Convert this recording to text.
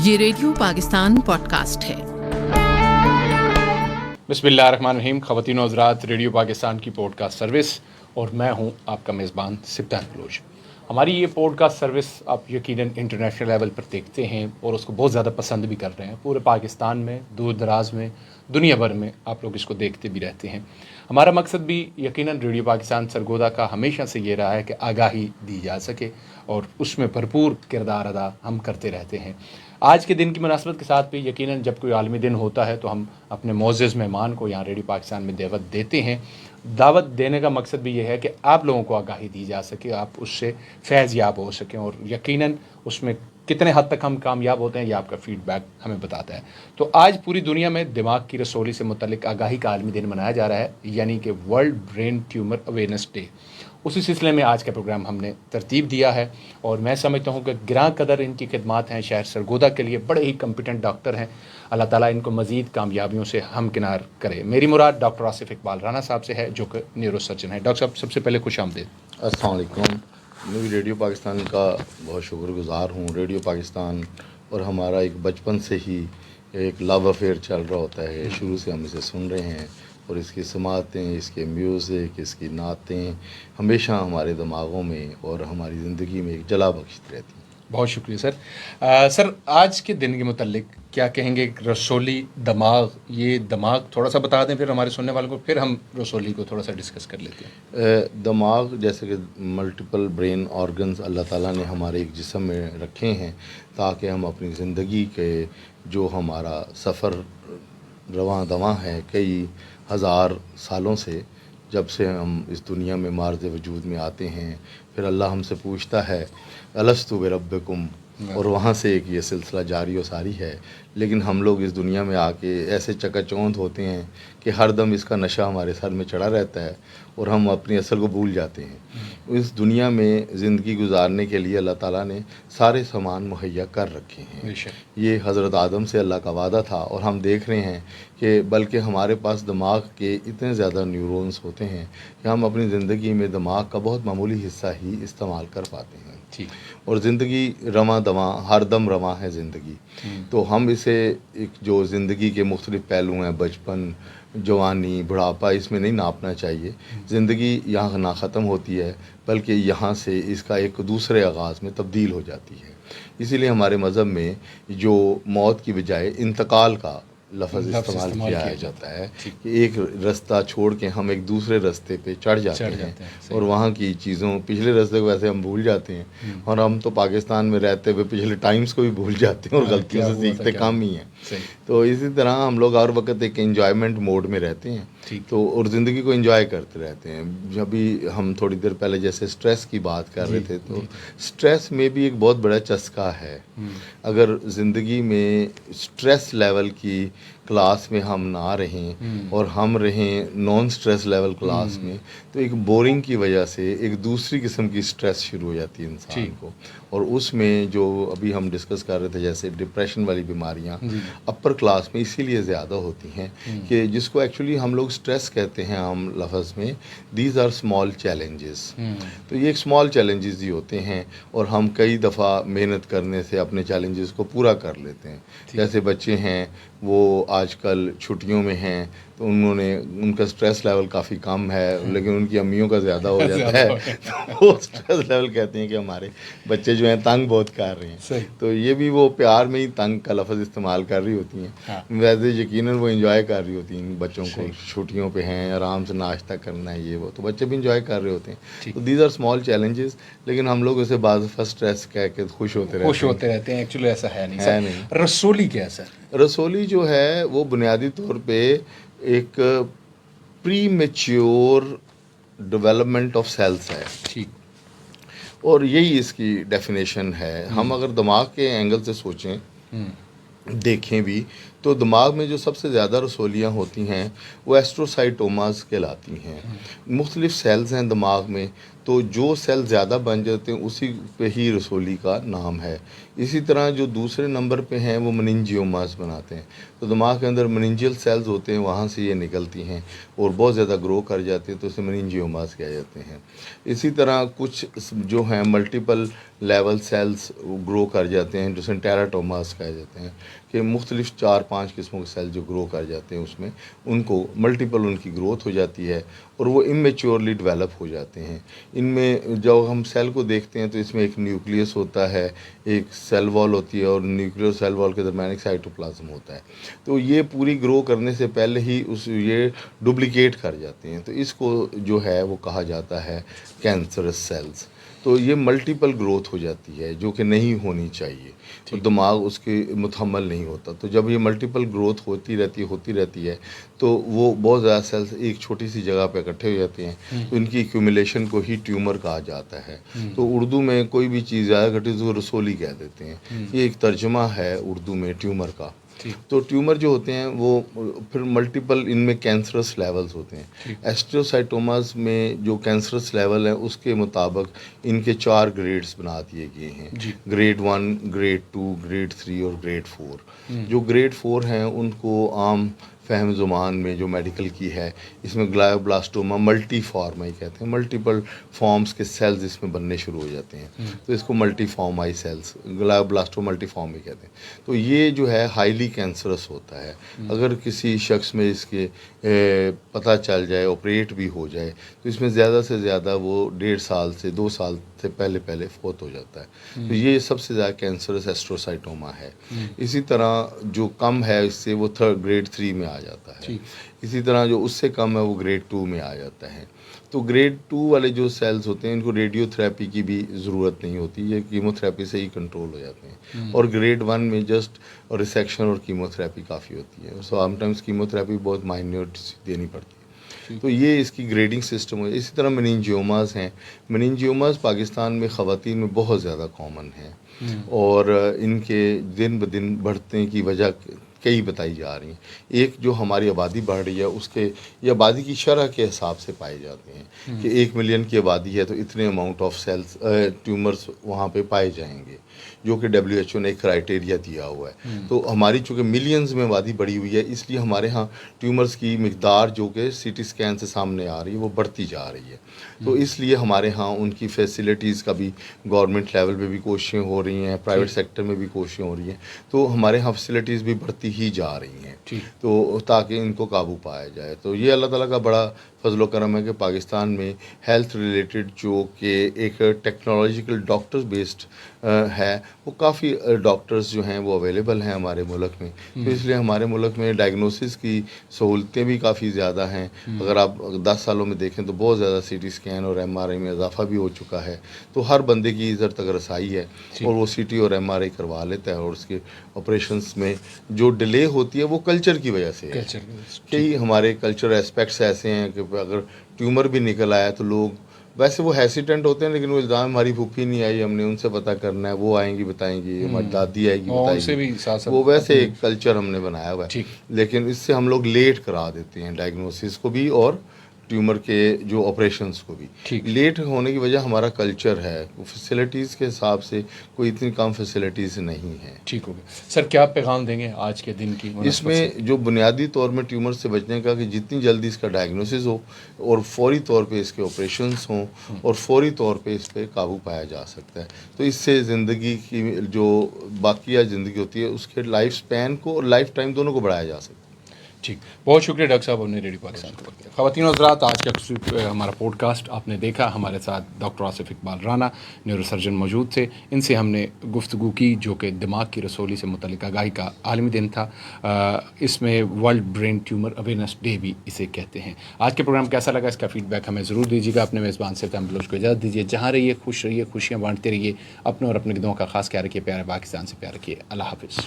یہ radio Pakistan podcast ہے۔ بسمillahirrahmanirrahیم۔ خواتین و حضرات، ریڈیو پاکستان کی پوڈ کاسٹ سروس اور میں ہوں آپ کا میزبان سبطان بلوچ۔ ہماری یہ پوڈ کاسٹ سروس آپ یقیناً انٹرنیشنل لیول پر دیکھتے ہیں اور اس کو بہت زیادہ پسند بھی کر رہے ہیں۔ پورے پاکستان میں، دور دراز میں، دنیا بھر میں آپ لوگ اس کو دیکھتے بھی رہتے ہیں۔ ہمارا مقصد بھی یقیناً ریڈیو پاکستان سرگودا کا ہمیشہ سے یہ رہا ہے کہ آگاہی دی جا سکے اور اس میں بھرپور کردار ادا ہم کرتے رہتے ہیں۔ آج کے دن کی مناسبت کے ساتھ بھی یقیناً جب کوئی عالمی دن ہوتا ہے تو ہم اپنے معزز مہمان کو یہاں ریڈیو پاکستان میں دعوت دیتے ہیں۔ دعوت دینے کا مقصد بھی یہ ہے کہ آپ لوگوں کو آگاہی دی جا سکے، آپ اس سے فیض یاب ہو سکیں، اور یقیناً اس میں کتنے حد تک ہم کامیاب ہوتے ہیں یہ آپ کا فیڈ بیک ہمیں بتاتا ہے۔ تو آج پوری دنیا میں دماغ کی رسولی سے متعلق آگاہی کا عالمی دن منایا جا رہا ہے، یعنی کہ world brain tumour awareness day. اسی سلسلے میں آج کا پروگرام ہم نے ترتیب دیا ہے اور میں سمجھتا ہوں کہ گراں قدر ان کی خدمات ہیں شہر سرگودا کے لیے، بڑے ہی کمپیٹنٹ ڈاکٹر ہیں۔ اللہ تعالیٰ ان کو مزید کامیابیوں سے ہمکنار کرے۔ میری مراد ڈاکٹر آصف اقبال رانا صاحب سے ہے جو کہ نیورو سرجن ہے۔ ڈاکٹر صاحب سب سے پہلے خوش آمدید۔ السلام علیکم۔ میں بھی ریڈیو پاکستان کا بہت شکر گزار ہوں۔ ریڈیو پاکستان اور ہمارا ایک بچپن سے ہی ایک لو افیئر چل رہا ہوتا ہے، شروع سے ہم اسے سن رہے ہیں اور اس کی سماعتیں، اس کے میوزک، اس کی نعتیں ہمیشہ ہمارے دماغوں میں اور ہماری زندگی میں ایک جلا بخشتی رہتی ہیں۔ بہت شکریہ سر۔ آج کے دن کے متعلق کیا کہیں گے؟ رسولی دماغ، یہ دماغ تھوڑا سا بتا دیں پھر ہمارے سننے والوں کو، پھر ہم رسولی کو تھوڑا سا ڈسکس کر لیتے ہیں۔ دماغ جیسے کہ ملٹیپل برین آرگنز اللہ تعالیٰ نے ہمارے ایک جسم میں رکھے ہیں تاکہ ہم اپنی زندگی کے جو ہمارا سفر رواں دواں ہے کئی ہزار سالوں سے، جب سے ہم اس دنیا میں مارز وجود میں آتے ہیں، پھر اللہ ہم سے پوچھتا ہے الست بربکم، اور وہاں سے ایک یہ سلسلہ جاری و ساری ہے۔ لیکن ہم لوگ اس دنیا میں آ کے ایسے چکا چوندھ ہوتے ہیں کہ ہر دم اس کا نشہ ہمارے سر میں چڑھا رہتا ہے اور ہم اپنی اصل کو بھول جاتے ہیں۔ اس دنیا میں زندگی گزارنے کے لیے اللہ تعالیٰ نے سارے سامان مہیا کر رکھے ہیں۔ یہ حضرت آدم سے اللہ کا وعدہ تھا، اور ہم دیکھ رہے ہیں کہ بلکہ ہمارے پاس دماغ کے اتنے زیادہ نیورونز ہوتے ہیں کہ ہم اپنی زندگی میں دماغ کا بہت معمولی حصہ ہی استعمال کر پاتے ہیں۔ اور زندگی رواں دواں، ہر دم رواں ہے زندگی۔ تو ہم اسے ایک جو زندگی کے مختلف پہلو ہیں، بچپن، جوانی، بڑھاپا، اس میں نہیں ناپنا چاہیے۔ زندگی یہاں نہ ختم ہوتی ہے بلکہ یہاں سے اس کا ایک دوسرے آغاز میں تبدیل ہو جاتی ہے۔ اسی لیے ہمارے مذہب میں جو موت کی بجائے انتقال کا لفظ استعمال کیا جاتا ہے کہ ایک رستہ چھوڑ کے ہم ایک دوسرے رستے پہ چڑھ جاتے ہیں اور وہاں کی چیزوں، پچھلے رستے کو ویسے ہم بھول جاتے ہیں، اور ہم تو پاکستان میں رہتے ہوئے پچھلے ٹائمز کو بھی بھول جاتے ہیں اور غلطیوں سے سیکھتے کام ہی ہیں۔ تو اسی طرح ہم لوگ ہر وقت ایک انجوائمنٹ موڈ میں رہتے ہیں، تو اور زندگی کو انجوائے کرتے رہتے ہیں۔ ابھی ہم تھوڑی دیر پہلے جیسے سٹریس کی بات کر رہے تھے، تو سٹریس میں بھی ایک بہت بڑا چسکا ہے۔ اگر زندگی میں سٹریس لیول کی کلاس میں ہم نہ رہیں اور ہم رہیں نان سٹریس لیول کلاس میں، تو ایک بورنگ کی وجہ سے ایک دوسری قسم کی سٹریس شروع ہو جاتی ہے انسان کو، اور اس میں جو ابھی ہم ڈسکس کر رہے تھے جیسے ڈپریشن والی بیماریاں اپر کلاس میں اسی لیے زیادہ ہوتی ہیں کہ جس کو ایکچولی ہم لوگ سٹریس کہتے ہیں عام لفظ میں، دیز آر اسمال چیلنجز۔ تو یہ ایک اسمال چیلنجز ہی ہوتے ہیں اور ہم کئی دفعہ محنت کرنے سے اپنے چیلنجز کو پورا کر لیتے ہیں۔ جیسے بچے ہیں، وہ آج کل چھٹیوں میں ہیں تو ان کا سٹریس لیول کافی کم ہے، لیکن ان کی امیوں کا زیادہ ہو جاتا ہے، تو وہ سٹریس لیول کہتے ہیں کہ ہمارے بچے جو ہیں تنگ بہت کر رہے ہیں۔ تو یہ بھی وہ پیار میں ہی تنگ کا لفظ استعمال کر رہی ہوتی ہیں، ویسے یقیناً وہ انجوائے کر رہی ہوتی ہیں بچوں کو، چھٹیوں پہ ہیں، آرام سے ناشتہ کرنا ہے، یہ وہ، تو بچے بھی انجوائے کر رہے ہوتے ہیں۔ تو دیز آر اسمال چیلنجز، لیکن ہم لوگ اسے بعض دفعہ سٹریس کہہ کے خوش ہوتے رہتے ہیں۔ ایکچولی ایسا ہے نہیں۔ رسولی کیا ہے سر؟ رسولی جو ہے وہ بنیادی طور پہ ایک پری میچیور ڈیولپمنٹ آف سیلس ہے، اور یہی اس کی ڈیفینیشن ہے۔ ہم اگر دماغ کے اینگل سے سوچیں، دیکھیں بھی، تو دماغ میں جو سب سے زیادہ رسولیاں ہوتی ہیں وہ ایسٹروسائٹوماز کہلاتی ہیں۔ مختلف سیلز ہیں دماغ میں، تو جو سیل زیادہ بن جاتے ہیں اسی پہ ہی رسولی کا نام ہے. اسی طرح جو دوسرے نمبر پہ ہیں وہ مننجیوماز بناتے ہیں. تو دماغ کے اندر مننجیل سیلز ہوتے ہیں, وہاں سے یہ نکلتی ہیں اور بہت زیادہ گرو کر جاتے ہیں, تو اسے مننجیوماز کہہ جاتے ہیں. اسی طرح کچھ جو ہیں ملٹیپل لیول سیلز گرو کر جاتے ہیں, جسے ٹیراٹوماز کہہ جاتے ہیں, کہ مختلف 4-5 قسموں کے سیل جو گرو کر جاتے ہیں اس میں ان کو ملٹیپل ان کی گروتھ ہو جاتی ہے اور وہ امیچورلی ڈیولپ ہو جاتے ہیں. ان میں جب ہم سیل کو دیکھتے ہیں تو اس میں ایک نیوکلیس ہوتا ہے, ایک سیل وال ہوتی ہے, اور نیوکلیس سیل وال کے درمیان ایک سائٹوپلازم ہوتا ہے. تو یہ پوری گرو کرنے سے پہلے ہی یہ ڈپلیکیٹ کر جاتے ہیں, تو اس کو جو ہے وہ کہا جاتا ہے کینسرس سیلز. تو یہ ملٹیپل گروتھ ہو جاتی ہے جو کہ نہیں ہونی چاہیے, تو دماغ اس کے متحمل نہیں ہوتا. تو جب یہ ملٹیپل گروتھ ہوتی رہتی ہے تو وہ بہت زیادہ سیلز ایک چھوٹی سی جگہ پہ اکٹھے ہو جاتے ہیں, تو ان کی ایکیومولیشن کو ہی ٹیومر کہا جاتا ہے. تو اردو میں کوئی بھی چیز زیادہ گھٹی تو رسولی کہہ دیتے ہیں. یہ ایک ترجمہ ہے اردو میں ٹیومر کا. تو ٹیومر جو ہوتے ہیں وہ پھر ملٹیپل ان میں کینسرس لیولز ہوتے ہیں. ایسٹروسائٹوماز میں جو کینسرس لیول ہے اس کے مطابق ان کے 4 گریڈز بنا دیے گئے ہیں, گریڈ 1, گریڈ 2, گریڈ 3 اور گریڈ 4. جو گریڈ 4 ہیں ان کو عام فہم زبان میں جو میڈیکل کی ہے, اس میں گلائیوبلاسٹوما ملٹی فارم ہی کہتے ہیں, ملٹیپل فارمز کے سیلز اس میں بننے شروع ہو جاتے ہیں, تو اس کو ملٹی فارم آئی سیلز گلائیوبلاسٹوما ملٹی فارم ہی کہتے ہیں. تو یہ جو ہے ہائیلی کینسرس ہوتا ہے. اگر کسی شخص میں اس کے پتہ چل جائے, آپریٹ بھی ہو جائے, تو اس میں زیادہ سے زیادہ وہ 1.5 سال سے 2 سال سے پہلے فوت ہو جاتا ہے. تو یہ سب سے زیادہ کینسرس ایسٹروسائٹوما ہے. اسی طرح جو کم ہے اس سے وہ گریڈ 3 میں آ جاتا ہے. اسی طرح جو اس سے کم ہے وہ گریڈ 2 میں آ جاتا ہے. تو گریڈ 2 والے جو سیلز ہوتے ہیں ان کو ریڈیو تھراپی کی بھی ضرورت نہیں ہوتی, یہ کیمو تھراپی سے ہی کنٹرول ہو جاتے ہیں. اور گریڈ 1 میں جسٹ ریسیکشن اور کیمو تھراپی کافی ہوتی ہے. سم ٹائمز کیمو تھراپی بہت مائنیوٹ دینی پڑتی ہے. تو یہ اس کی گریڈنگ سسٹم ہے. اسی طرح مننجیوماز ہیں. مننجیوماز پاکستان میں خواتین میں بہت زیادہ کامن ہیں, اور ان کے دن بدن بڑھنے کی وجہ کئی بتائی جا رہی ہیں. ایک جو ہماری آبادی بڑھ رہی ہے اس کے یہ آبادی کی شرح کے حساب سے پائے جاتے ہیں کہ 1 ملین کی آبادی ہے تو اتنے اماؤنٹ آف سیلز ٹیومرز وہاں پہ پائے جائیں گے, جو کہ WHO نے ایک کرائٹیریا دیا ہوا ہے. تو ہماری چونکہ ملینز میں آبادی بڑھی ہوئی ہے, اس لیے ہمارے ہاں ٹیومرز کی مقدار جو کہ CT اسکین سے سامنے آ رہی ہے وہ بڑھتی جا رہی ہے. تو اس لیے ہمارے ہاں ان کی فیسلٹیز کا بھی گورنمنٹ لیول پہ بھی کوششیں ہو رہی ہیں, پرائیویٹ سیکٹر میں بھی کوششیں ہو رہی ہیں. تو ہمارے ہاں فیسلٹیز بھی بڑھتی ہی جا رہی ہیں, تو تاکہ ان کو قابو پایا جائے. تو یہ اللہ تعالیٰ کا بڑا فضل و کرم ہے کہ پاکستان میں ہیلتھ ریلیٹڈ جو کہ ایک ٹیکنالوجیکل ڈاکٹر بیسڈ ہے, وہ کافی ڈاکٹرز جو ہیں وہ اویلیبل ہیں ہمارے ملک میں. تو اس لیے ہمارے ملک میں ڈائگنوسس کی سہولتیں بھی کافی زیادہ ہیں. اگر آپ 10 سالوں میں دیکھیں تو بہت زیادہ CT اسکین اور MRI میں اضافہ بھی ہو چکا ہے. تو ہر بندے کی ادھر تک رسائی ہے اور وہ CT اور MRI کروا لیتا ہے. اور اس کے آپریشنس میں جو ڈیلے ہوتی ہے وہ کلچر کی وجہ سے ہے. کئی ہمارے کلچر اسپیکٹس ایسے ہیں کہ اگر ٹیومر بھی نکل آیا تو لوگ ویسے وہ ہیسیٹنٹ ہوتے ہیں, لیکن وہ الزام ہماری پھوپھی نہیں آئی, ہم نے ان سے پتہ کرنا ہے, وہ آئیں گی بتائیں گی, ہماری دادی آئے گی بتائیں گی. وہ ویسے ایک کلچر ہم نے بنایا ہوا ہے, لیکن اس سے ہم لوگ لیٹ کرا دیتے ہیں ڈائگنوسس کو بھی اور ٹیومر کے جو آپریشنس کو بھی. لیٹ ہونے کی وجہ ہمارا کلچر ہے. فیسلٹیز کے حساب سے کوئی اتنی کم فیسلٹیز نہیں ہیں. ٹھیک ہو گیا سر, کیا پیغام دیں گے آج کے دن کی اس میں جو بنیادی طور میں ٹیومر سے بچنے کا, کہ جتنی جلدی اس کا ڈائگنوسس ہو اور فوری طور پہ اس کے آپریشنس ہوں اور فوری طور پہ اس پہ قابو پایا جا سکتا ہے, تو اس سے زندگی کی جو باقیہ زندگی ہوتی ہے اس کے لائف سپین کو اور لائف ٹائم دونوں کو بڑھایا جا سکتا ہے. ٹھیک, بہت شکریہ ڈاکٹر صاحب, ہم نے ریڈیو پاکستان کو کیا. خواتین و حضرات, آج کا ہمارا پوڈ کاسٹ آپ نے دیکھا. ہمارے ساتھ doctor Asif Iqbal Rana neuro surgeon موجود تھے. ان سے ہم نے گفتگو کی جو کہ دماغ کی رسولی سے متعلق آگاہی کا عالمی دن تھا. اس میں world brain tumour awareness day بھی اسے کہتے ہیں. آج کے پروگرام کیسا لگا, اس کا فیڈ بیک ہمیں ضرور دیجیے گا. اپنے میزبان سپتان بلوچ کو اجازت دیجیے. جہاں رہیے خوش رہیے, خوشیاں بانٹتے رہیے, اپنے اور اپنے گدوں کا خاص خیال رکھیے. پیارے پاکستان سے پیار رکھیے. اللہ حافظ.